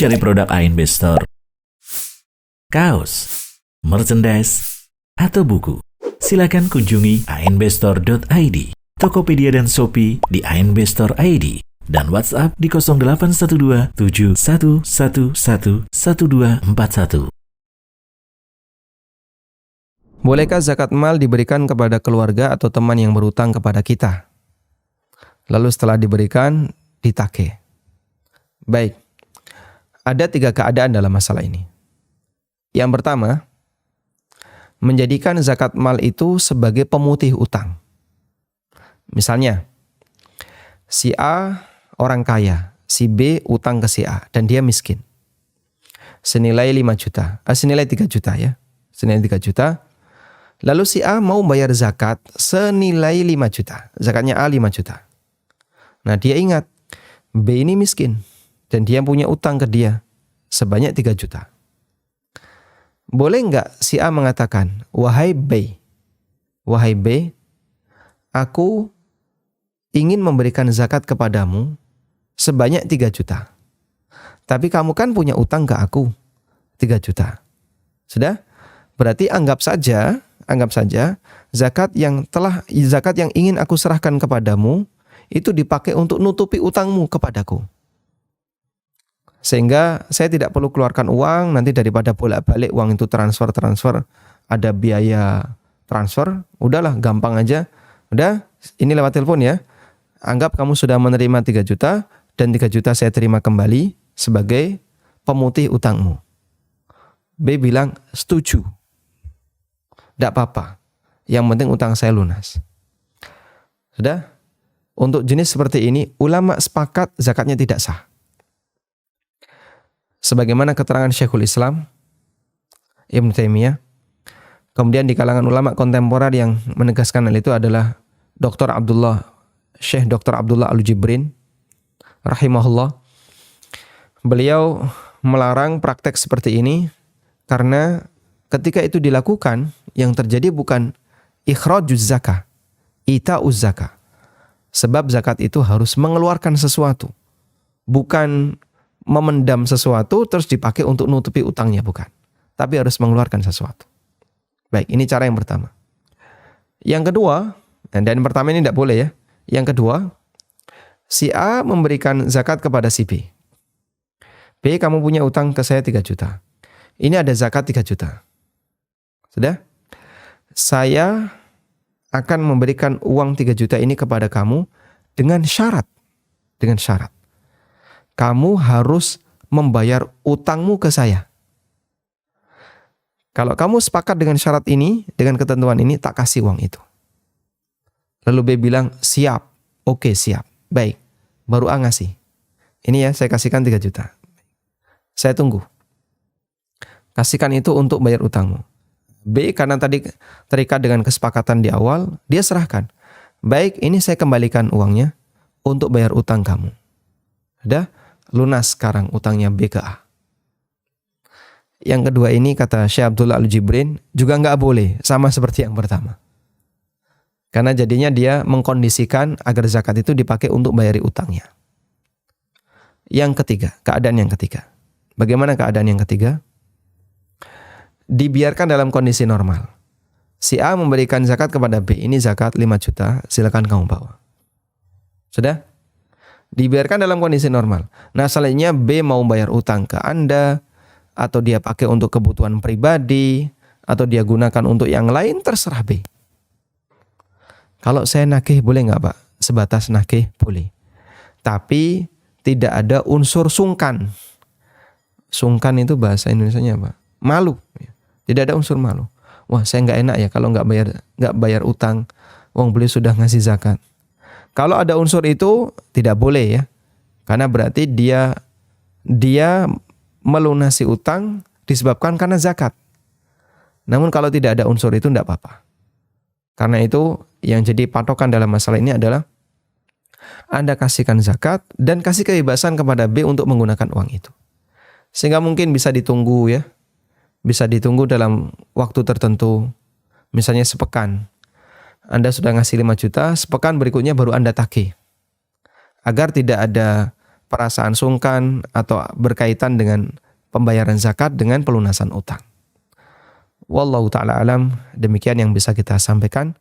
cari produk ANB Store, kaos, merchandise, atau buku, silakan kunjungi anbstore.id, Tokopedia dan Shopee di ANB Store ID, dan WhatsApp di 0812 7111 1241. Bolehkah zakat mal diberikan kepada keluarga atau teman yang berutang kepada kita? Lalu setelah diberikan, ditagih. Baik, ada 3 keadaan dalam masalah ini. Yang pertama, menjadikan zakat mal itu sebagai pemutih utang. Misalnya, si A orang kaya, si B utang ke si A, dan dia miskin. Senilai 3 juta ya. Senilai 3 juta. Lalu si A mau bayar zakat senilai 5 juta. Zakatnya A 5 juta. Nah dia ingat, B ini miskin. Dan dia punya utang ke dia sebanyak 3 juta. Boleh nggak si A mengatakan, wahai B, aku ingin memberikan zakat kepadamu sebanyak 3 juta. Tapi kamu kan punya utang ke aku 3 juta. Sudah? Berarti anggap saja zakat yang ingin aku serahkan kepadamu itu dipakai untuk nutupi utangmu kepadaku. Sehingga saya tidak perlu keluarkan uang, nanti daripada bolak-balik uang itu transfer, ada biaya transfer, udahlah gampang aja. Udah, ini lewat telepon ya. Anggap kamu sudah menerima 3 juta, dan 3 juta saya terima kembali sebagai pemutih utangmu. B bilang, setuju. Tidak apa-apa. Yang penting utang saya lunas. Sudah? Untuk jenis seperti ini, ulama sepakat zakatnya tidak sah. Sebagaimana keterangan Syekhul Islam Ibn Taimiyah. Kemudian di kalangan ulama kontemporer yang menegaskan hal itu adalah Syekh Dr. Abdullah Al-Jibrin rahimahullah. Beliau melarang praktek seperti ini karena ketika itu dilakukan, yang terjadi bukan ikhrajuz zakah, ita'uz zakah. Sebab zakat itu harus mengeluarkan sesuatu, bukan memendam sesuatu terus dipakai untuk nutupi utangnya, bukan. Tapi harus mengeluarkan sesuatu. Baik, ini cara yang pertama. Yang kedua, dan yang pertama ini tidak boleh ya. Yang kedua, si A memberikan zakat kepada si B. B, kamu punya utang ke saya 3 juta. Ini ada zakat 3 juta. Sudah? Saya akan memberikan uang 3 juta ini kepada kamu dengan syarat. Dengan syarat. Kamu harus membayar utangmu ke saya. Kalau kamu sepakat dengan syarat ini, dengan ketentuan ini, tak kasih uang itu. Lalu B bilang, siap. Oke, siap. Baik. Baru A ngasih. Ini ya, saya kasihkan 3 juta. Saya tunggu. Kasihkan itu untuk bayar utangmu. B karena tadi terikat dengan kesepakatan di awal, dia serahkan. Baik, ini saya kembalikan uangnya untuk bayar utang kamu. Sudah? Lunas sekarang utangnya B ke A. Yang kedua ini kata Syekh Abdullah Al-Jibrin juga nggak boleh, sama seperti yang pertama. Karena jadinya dia mengkondisikan agar zakat itu dipakai untuk bayari utangnya. Yang ketiga, keadaan yang ketiga. Bagaimana keadaan yang ketiga? Dibiarkan dalam kondisi normal. Si A memberikan zakat kepada B, ini zakat 5 juta, silakan kamu bawa. Sudah? Dibiarkan dalam kondisi normal. Nah, selanjutnya B mau bayar utang ke Anda, atau dia pakai untuk kebutuhan pribadi, atau dia gunakan untuk yang lain, terserah B. Kalau saya nagih boleh nggak Pak? Sebatas nagih boleh. Tapi tidak ada unsur sungkan. Sungkan itu bahasa Indonesianya apa? Malu. Tidak ada unsur malu. Wah, saya nggak enak ya kalau nggak bayar utang. Wong beliau sudah ngasih zakat. Kalau ada unsur itu tidak boleh ya. Karena berarti dia melunasi utang disebabkan karena zakat. Namun kalau tidak ada unsur itu tidak apa-apa. Karena itu yang jadi patokan dalam masalah ini adalah Anda kasihkan zakat dan kasih kebebasan kepada B untuk menggunakan uang itu. Sehingga mungkin bisa ditunggu ya. Bisa ditunggu dalam waktu tertentu. Misalnya sepekan. Anda sudah ngasih 5 juta, sepekan berikutnya baru Anda tagih. Agar tidak ada perasaan sungkan atau berkaitan dengan pembayaran zakat dengan pelunasan utang. Wallahu ta'ala alam, demikian yang bisa kita sampaikan.